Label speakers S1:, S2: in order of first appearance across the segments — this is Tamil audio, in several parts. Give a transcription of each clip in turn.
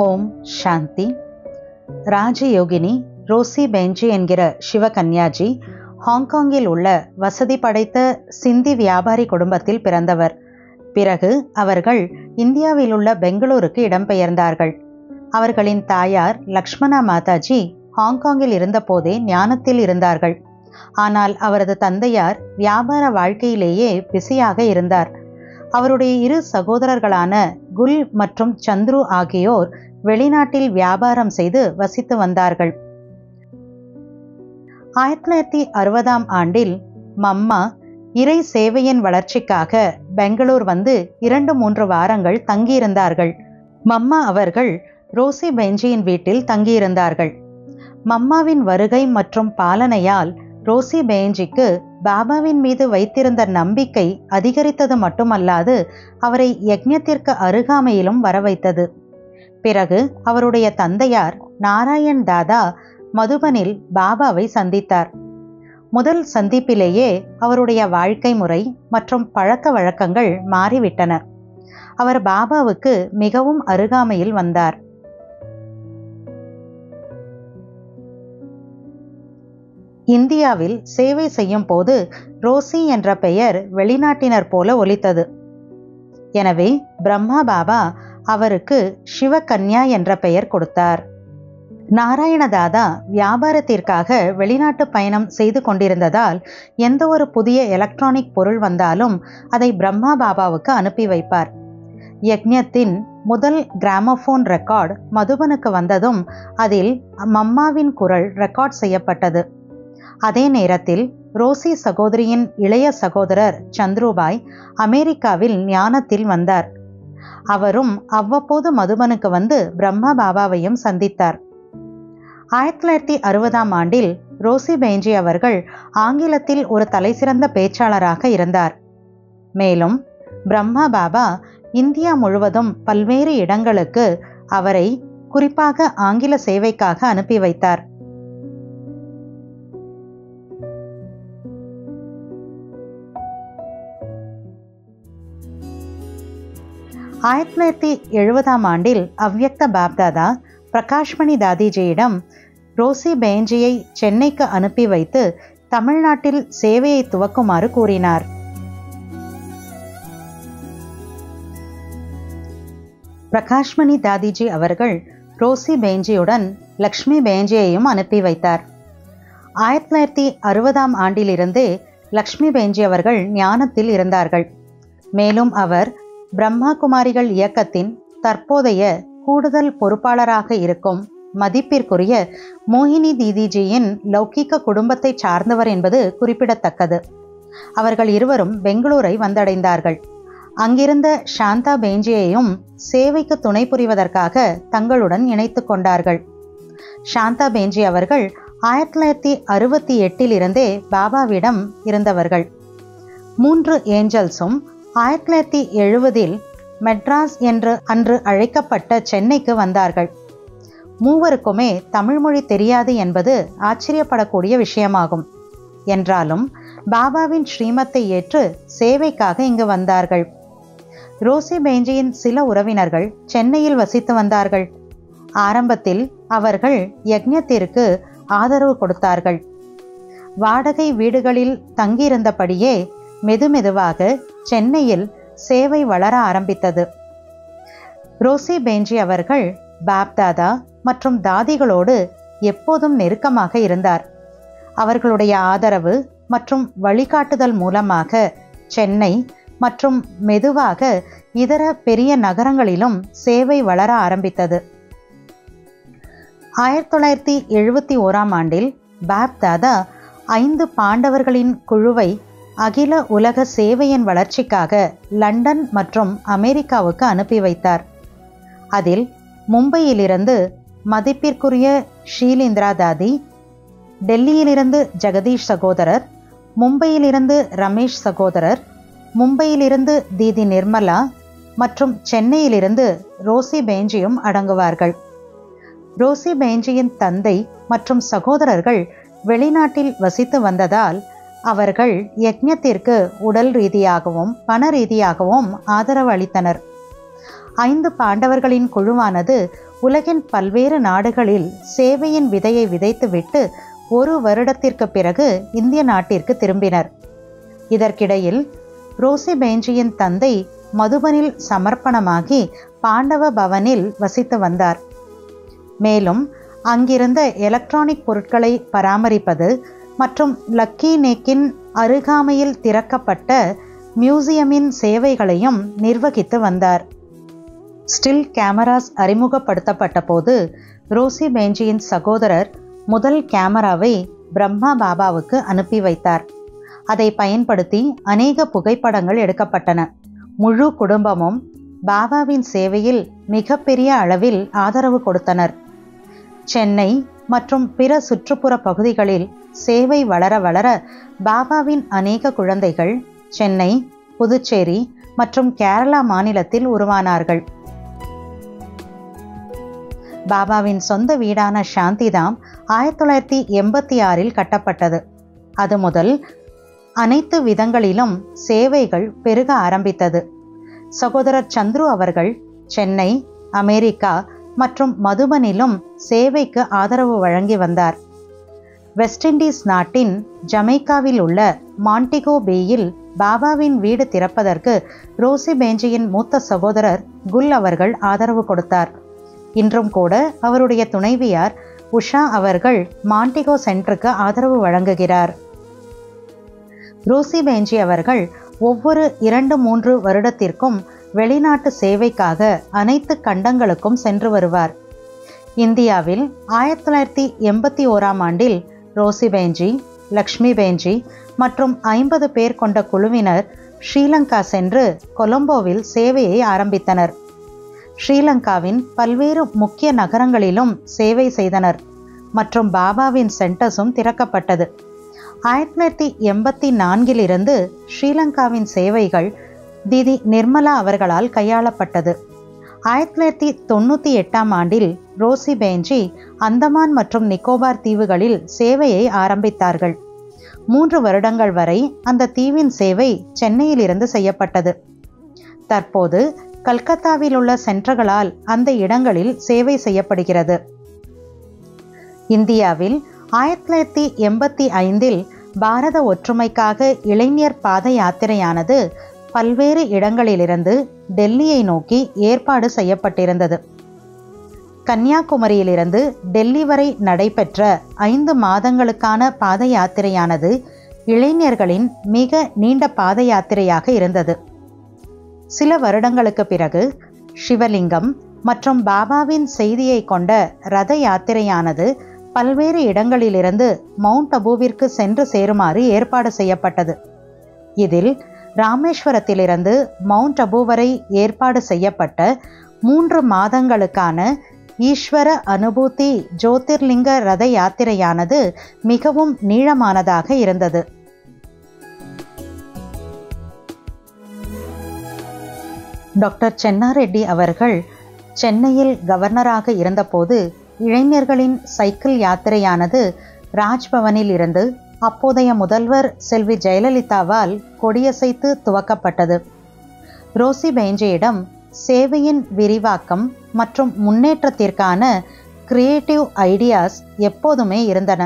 S1: ஓம் சாந்தி. ராஜயோகினி ரோசி பென்ஜி என்கிற சிவகன்யாஜி ஹாங்காங்கில் உள்ள வசதி படைத்த சிந்தி வியாபாரி குடும்பத்தில் பிறந்தவர். பிறகு அவர்கள் இந்தியாவில் உள்ள பெங்களூருக்கு இடம்பெயர்ந்தார்கள். அவர்களின் தாயார் லக்ஷ்மணா மாதாஜி ஹாங்காங்கில் இருந்தபோதே ஞானத்தில் இருந்தார்கள். ஆனால் அவரது தந்தையார் வியாபார வாழ்க்கையிலேயே பிஸியாக இருந்தார். அவருடைய இரு சகோதரர்களான குல் மற்றும் சந்துரு ஆகியோர் வெளிநாட்டில் வியாபாரம் செய்து வசித்து வந்தார்கள். 1960ஆம் ஆண்டில் மம்மா இறை சேவையின் வளர்ச்சிக்காக பெங்களூர் வந்து 2-3 வாரங்கள் தங்கியிருந்தார்கள். மம்மா அவர்கள் ரோசி பென்ஜியின் வீட்டில் தங்கியிருந்தார்கள். மம்மாவின் வருகை மற்றும் பாலனையால் ரோசி பென்ஜிக்கு பாபாவின் மீது வைத்திருந்த நம்பிக்கை அதிகரித்தது மட்டுமல்லாது அவரை யக்ஞத்திற்கு அருகாமையிலும் வரவைத்தது. பிறகு அவருடைய தந்தையார் நாராயண் தாதா மதுபனில் பாபாவை சந்தித்தார். முதல் சந்திப்பிலேயே அவருடைய வாழ்க்கை முறை மற்றும் பழக்க வழக்கங்கள் மாறிவிட்டன. அவர் பாபாவுக்கு மிகவும் அருகாமையில் வந்தார். இந்தியாவில் சேவை செய்யும் போது ரோசி என்ற பெயர் வெளிநாட்டினர் போல ஒலித்தது. எனவே பிரம்மா பாபா அவருக்கு சிவகன்யா என்ற பெயர் கொடுத்தார். நாராயணதாதா வியாபாரத்திற்காக வெளிநாட்டு பயணம் செய்து கொண்டிருந்ததால் எந்த ஒரு புதிய எலக்ட்ரானிக் பொருள் வந்தாலும் அதை பிரம்மா பாபாவுக்கு அனுப்பி வைப்பார். யக்ஞத்தின் முதல் கிராமோபோன் ரெக்கார்ட் மதுபனுக்கு வந்ததும் அதில் மம்மாவின் குரல் ரெக்கார்ட் செய்யப்பட்டது. அதே நேரத்தில் ரோசி சகோதரியின் இளைய சகோதரர் சந்துருபாய் அமெரிக்காவில் ஞானத்தில் வந்தார். அவரும் அவ்வப்போது மதுபனுக்கு வந்து பிரம்மா பாபாவையும் சந்தித்தார். 1960ஆம் ஆண்டில் ரோசி பென்ஜி அவர்கள் ஆங்கிலத்தில் ஒரு தலைசிறந்த பேச்சாளராக இருந்தார். மேலும் பிரம்மா பாபா இந்தியா முழுவதும் பல்வேறு இடங்களுக்கு அவரை குறிப்பாக ஆங்கில சேவைக்காக அனுப்பி வைத்தார். ஆயிரத்தி 1970ஆம் ஆண்டில் அவ்யக்த பாப்தாதா பிரகாஷ்மணி தாதிஜியிடம் ரோசி பென்ஜியை சென்னைக்கு அனுப்பி வைத்து தமிழ்நாட்டில் சேவையை துவக்குமாறு கூறினார். பிரகாஷ்மணி தாதிஜி அவர்கள் ரோசி பென்ஜியுடன் லக்ஷ்மி பென்ஜியையும் அனுப்பி வைத்தார். 1960ஆம் ஆண்டிலிருந்தே லக்ஷ்மி பென்ஜி அவர்கள் ஞானத்தில் இருந்தார்கள். மேலும் அவர் பிரம்மா குமாரிகள் இயக்கத்தின் தற்போதைய கூடுதல் பொறுப்பாளராக இருக்கும் மதிப்பிற்குரிய மோகினி தீதிஜியின் லௌகிக்க குடும்பத்தை சார்ந்தவர் என்பது குறிப்பிடத்தக்கது. அவர்கள் இருவரும் பெங்களூரை வந்தடைந்தார்கள். அங்கிருந்த சாந்தா பென்ஜியையும் சேவைக்கு துணை புரிவதற்காக தங்களுடன் இணைத்து கொண்டார்கள். சாந்தா பென்ஜி அவர்கள் 1968 இருந்தே பாபாவிடம் இருந்தவர்கள். 3 ஏஞ்சல்ஸும் 1970இல் மெட்ராஸ் என்று அன்று அழைக்கப்பட்ட சென்னைக்கு வந்தார்கள். மூவருக்குமே தமிழ் மொழி தெரியாது என்பது ஆச்சரியப்படக்கூடிய விஷயமாகும். என்றாலும் பாபாவின் ஸ்ரீமத்தை ஏற்று சேவைக்காக இங்கு வந்தார்கள். ரோசி பென்ஜியின் சில உறவினர்கள் சென்னையில் வசித்து வந்தார்கள். ஆரம்பத்தில் அவர்கள் யக்ஞத்திற்கு ஆதரவு கொடுத்தார்கள். வாடகை வீடுகளில் தங்கியிருந்தபடியே மெதுமெதுவாக சென்னையில் சேவை வளர ஆரம்பித்தது. ரோசி பென்ஜி அவர்கள் பாப்தாதா மற்றும் தாதிகளோடு எப்போதும் நெருக்கமாக இருந்தார். அவர்களுடைய ஆதரவு மற்றும் வழிகாட்டுதல் மூலமாக சென்னை மற்றும் மெதுவாக இதர பெரிய நகரங்களிலும் சேவை வளர ஆரம்பித்தது. 1971ஆம் ஆண்டில் பாப்தாதா 5 பாண்டவர்களின் குழுவை அகில உலக சேவையின் வளர்ச்சிக்காக லண்டன் மற்றும் அமெரிக்காவுக்கு அனுப்பி வைத்தார். அதில் மும்பையிலிருந்து மதிப்பிற்குரிய ஷீலிந்திரா தாதி, டெல்லியிலிருந்து ஜெகதீஷ் சகோதரர், மும்பையிலிருந்து ரமேஷ் சகோதரர், மும்பையிலிருந்து தீதி நிர்மலா மற்றும் சென்னையிலிருந்து ரோசி பென்ஜியும் அடங்குவார்கள். ரோசி பென்ஜியின் தந்தை மற்றும் சகோதரர்கள் வெளிநாட்டில் வசித்து வந்ததால் அவர்கள் யக்ஞத்திற்கு உடல் ரீதியாகவும் பண ரீதியாகவும் ஆதரவு அளித்தனர். 5 பாண்டவர்களின் குழுவானது உலகின் பல்வேறு நாடுகளில் சேவையின் விதையை விதைத்துவிட்டு 1 வருடத்திற்கு பிறகு இந்திய நாட்டிற்கு திரும்பினர். இதற்கிடையில் ரோசி பேஞ்சியின் தந்தை மதுபனில் சமர்ப்பணமாகி பாண்டவ பவனில் வசித்து வந்தார். மேலும் அங்கிருந்த எலக்ட்ரானிக் பொருட்களை பராமரிப்பது மற்றும் லக்கி நேக்கின் அருகாமையில் திறக்கப்பட்ட மியூசியமின் சேவைகளையும் நிர்வகித்து வந்தார். ஸ்டில் கேமராஸ் அறிமுகப்படுத்தப்பட்ட போது ரோசி பேஞ்சியின் சகோதரர் முதல் கேமராவை பிரம்மா பாபாவுக்கு அனுப்பி வைத்தார். அதை பயன்படுத்தி அநேக புகைப்படங்கள் எடுக்கப்பட்டன. முழு குடும்பமும் பாபாவின் சேவையில் மிகப்பெரிய அளவில் ஆதரவு கொடுத்தனர். சென்னை மற்றும் பிற சுற்றுப்புற பகுதிகளில் சேவை வளர வளர பாபாவின் அநேக குழந்தைகள் சென்னை, புதுச்சேரி மற்றும் கேரளா மாநிலத்தில் உருவானார்கள். பாபாவின் சொந்த வீடான சாந்திதாம் 1986 கட்டப்பட்டது. அது முதல் அனைத்து விதங்களிலும் சேவைகள் பெருக ஆரம்பித்தது. சகோதரர் சந்துரு அவர்கள் சென்னை, அமெரிக்கா மற்றும் மதுபனிலும் சேவைக்கு ஆதரவு வழங்கி வந்தார். வெஸ்ட் இண்டீஸ் நாட்டின் ஜமைக்காவில் உள்ள மாண்டிகோ பேயில் பாபாவின் வீடு திறப்பதற்கு ரோசி பேஞ்சியின் மூத்த சகோதரர் குல் அவர்கள் ஆதரவு கொடுத்தார். இன்றும் கூட அவருடைய துணைவியார் உஷா அவர்கள் மாண்டிகோ சென்டருக்கு ஆதரவு வழங்குகிறார். ரோசி பேஞ்சி அவர்கள் ஒவ்வொரு 2-3 வருடத்திற்கும் வெளிநாட்டு சேவைக்காக அனைத்து கண்டங்களுக்கும் சென்று வருவார். இந்தியாவில் 1981 ரோசி பேஞ்சி, லக்ஷ்மி பேஞ்சி மற்றும் 50 பேர் கொண்ட குழுவினர் ஸ்ரீலங்கா சென்று கொலம்போவில் சேவையை ஆரம்பித்தனர். ஸ்ரீலங்காவின் பல்வேறு முக்கிய நகரங்களிலும் சேவை செய்தனர் மற்றும் பாபாவின் சென்டர்ஸும் திறக்கப்பட்டது. 1984 ஸ்ரீலங்காவின் சேவைகள் திதி நிர்மலா அவர்களால் கையாளப்பட்டது. 1998 ரோசி பேஞ்சி அந்தமான் மற்றும் நிக்கோபார் தீவுகளில் சேவையை ஆரம்பித்தார்கள். 3 வருடங்கள் வரை அந்த தீவின் சேவை சென்னையிலிருந்து செய்யப்பட்டது. தற்போது கல்கத்தாவில் உள்ள சென்டர்களால் அந்த இடங்களில் சேவை செய்யப்படுகிறது. இந்தியாவில் 1985 பாரத ஒற்றுமைக்காக இளைஞர் பாத யாத்திரையானது பல்வேறு இடங்களிலிருந்து டெல்லியை நோக்கி ஏற்பாடு செய்யப்பட்டிருந்தது. கன்னியாகுமரியிலிருந்து டெல்லி வரை நடைபெற்ற 5 மாதங்களுக்கான பாத யாத்திரையானது இளைஞர்களின் மிக நீண்ட பாத யாத்திரையாக இருந்தது. சில வருடங்களுக்கு பிறகு சிவலிங்கம் மற்றும் பாபாவின் செய்தியை கொண்ட ரத யாத்திரையானது பல்வேறு இடங்களிலிருந்து மவுண்ட் அபுவிற்கு சென்று சேருமாறு ஏற்பாடு செய்யப்பட்டது. இதில் ராமேஸ்வரத்திலிருந்து மவுண்ட் அபு வரை ஏற்பாடு செய்யப்பட்ட 3 மாதங்களுக்கான ஈஸ்வர அனுபூதி ஜோதிர்லிங்க ரத யாத்திரையானது மிகவும் நீளமானதாக இருந்தது. டாக்டர் சென்னாரெட்டி அவர்கள் சென்னையில் கவர்னராக இருந்தபோது இளைஞர்களின் சைக்கிள் யாத்திரையானது ராஜ்பவனில் இருந்து அப்போதைய முதல்வர் செல்வி ஜெயலலிதாவால் கொடியசைத்து துவக்கப்பட்டது. ரோசி பேஞ்சியிடம் சேவையின் விரிவாக்கம் மற்றும் முன்னேற்றத்திற்கான கிரியேட்டிவ் ஐடியாஸ் எப்போதுமே இருந்தன.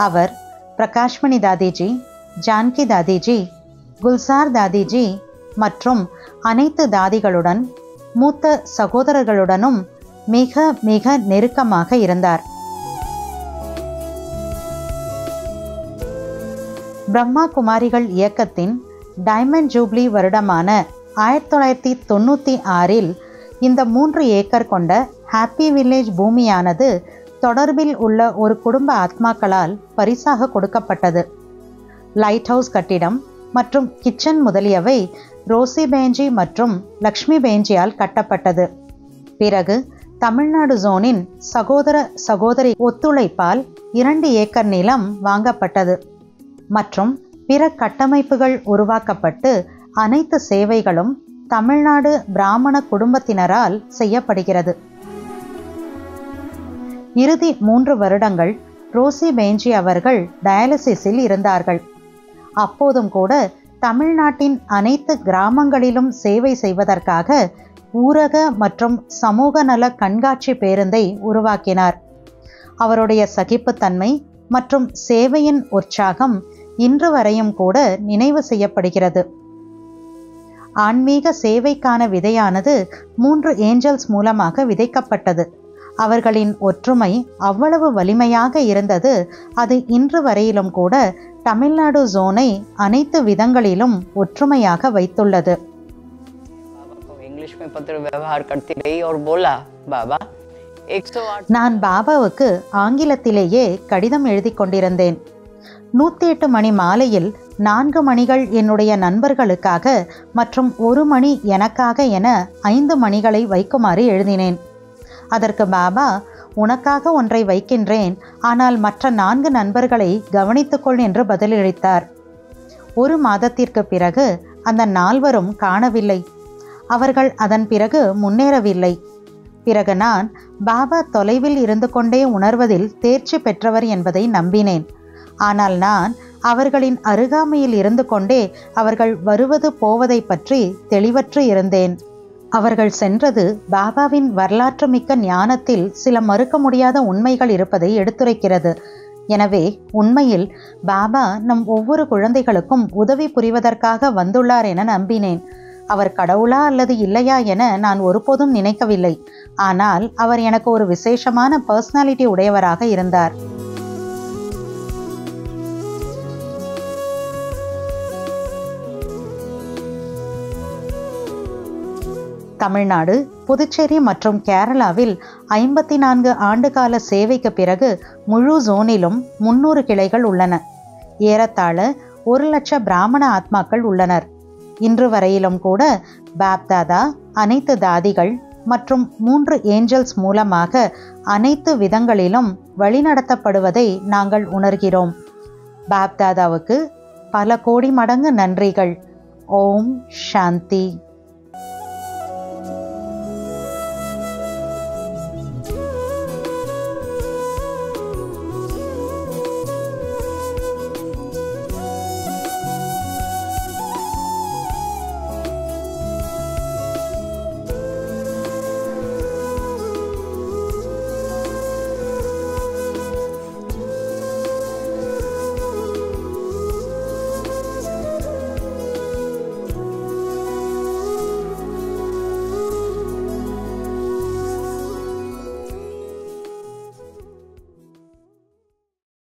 S1: அவர் பிரகாஷ்மணி தாதிஜி, ஜான்கி தாதிஜி, குல்சார் தாதிஜி மற்றும் அனைத்து தாதிகளுடன் மூத்த சகோதரர்களுடனும் மிக மிக நெருக்கமாக இருந்தார். பிரம்மா குமாரிகள் இயக்கத்தின் டைமண்ட் ஜூப்ளி வருடமான 1996 இந்த 3 ஏக்கர் கொண்ட ஹாப்பி வில்லேஜ் பூமியானது தொடர்பில் உள்ள ஒரு குடும்ப ஆத்மாக்களால் பரிசாக கொடுக்கப்பட்டது. லைட் ஹவுஸ் கட்டிடம் மற்றும் கிச்சன் முதலியவை ரோசி பேஞ்சி மற்றும் லக்ஷ்மி பேஞ்சியால் கட்டப்பட்டது. பிறகு தமிழ்நாடு ஜோனின் சகோதர சகோதரி ஒத்துழைப்பால் 2 ஏக்கர் நிலம் வாங்கப்பட்டது மற்றும் பிற கட்டமைப்புகள் உருவாக்கப்பட்டு அனைத்து சேவைகளும் தமிழ்நாடு பிராமண குடும்பத்தினரால் செய்யப்படுகிறது. இறுதி 3 வருடங்கள் ரோசி பேஞ்சி அவர்கள் டயாலிசிஸில் இருந்தார்கள். அப்போதும் கூட தமிழ்நாட்டின் அனைத்து கிராமங்களிலும் சேவை செய்வதற்காக ஊரக மற்றும் சமூக நல கண்காட்சி பேருந்தை உருவாக்கினார். அவருடைய சகிப்புத்தன்மை மற்றும் சேவையின் உற்சாகம் இன்று வரையும் கூட நினைவு செய்யப்படுகிறது. ஆன்மீக சேவைக்கான விதையானது 3 ஏஞ்சல்ஸ் மூலமாக விதைக்கப்பட்டது. அவர்களின் ஒற்றுமை அவ்வளவு வலிமையாக இருந்தது. அது இன்று வரையிலும் கூட தமிழ்நாடு ஜோனை அனைத்து விதங்களிலும் ஒற்றுமையாக வைத்துள்ளது. நான் பாபாவுக்கு ஆங்கிலத்திலேயே கடிதம் எழுதி கொண்டிருந்தேன். 108 மணி மாலையில் 4 மணிகள் என்னுடைய நண்பர்களுக்காக மற்றும் 1 மணி எனக்காக என 5 மணிகளை வைக்குமாறு எழுதினேன். அதற்கு பாபா, உனக்காக ஒன்றை வைக்கின்றேன், ஆனால் மற்ற 4 நண்பர்களை கவனித்துக்கொள் என்று பதிலளித்தார். 1 மாதத்திற்கு பிறகு அந்த 4வரும் காணவில்லை. அவர்கள் அதன் பிறகு முன்னேறவில்லை. பிறகு நான் பாபா தொலைவில் இருந்து கொண்டே உணர்வதில் தேர்ச்சி பெற்றவர் என்பதை நம்பினேன். ஆனால் நான் அவர்களின் அருகாமையில் இருந்து கொண்டே அவர்கள் வருவது போவதை பற்றி தெளிவற்று இருந்தேன். அவர்கள் சென்றது பாபாவின் வரலாற்று மிக்க ஞானத்தில் சில மறுக்க முடியாத உண்மைகள் இருப்பதை எடுத்துரைக்கிறது. எனவே உண்மையில் பாபா நம் ஒவ்வொரு குழந்தைகளுக்கும் உதவி புரிவதற்காக வந்துள்ளார் என நம்பினேன். அவர் கடவுளா அல்லது இல்லையா என நான் ஒருபோதும் நினைக்கவில்லை. ஆனால் அவர் எனக்கு ஒரு விசேஷமான பர்சனாலிட்டி உடையவராக இருந்தார். தமிழ்நாடு, புதுச்சேரி மற்றும் கேரளாவில் 54 ஆண்டுகால சேவைக்கு பிறகு முழு ஜோனிலும் 300 கிளைகள் உள்ளன. ஏறத்தாழ 1 லட்ச பிராமண ஆத்மாக்கள் உள்ளனர். இன்று வரையிலும் கூட பாப்தாதா அனைத்து தாதிகள் மற்றும் 3 ஏஞ்சல்ஸ் மூலமாக அனைத்து விதங்களிலும் வழிநடத்தப்படுவதை நாங்கள் உணர்கிறோம். பாப்தாதாவுக்கு பல கோடி மடங்கு நன்றிகள். ஓம் சாந்தி.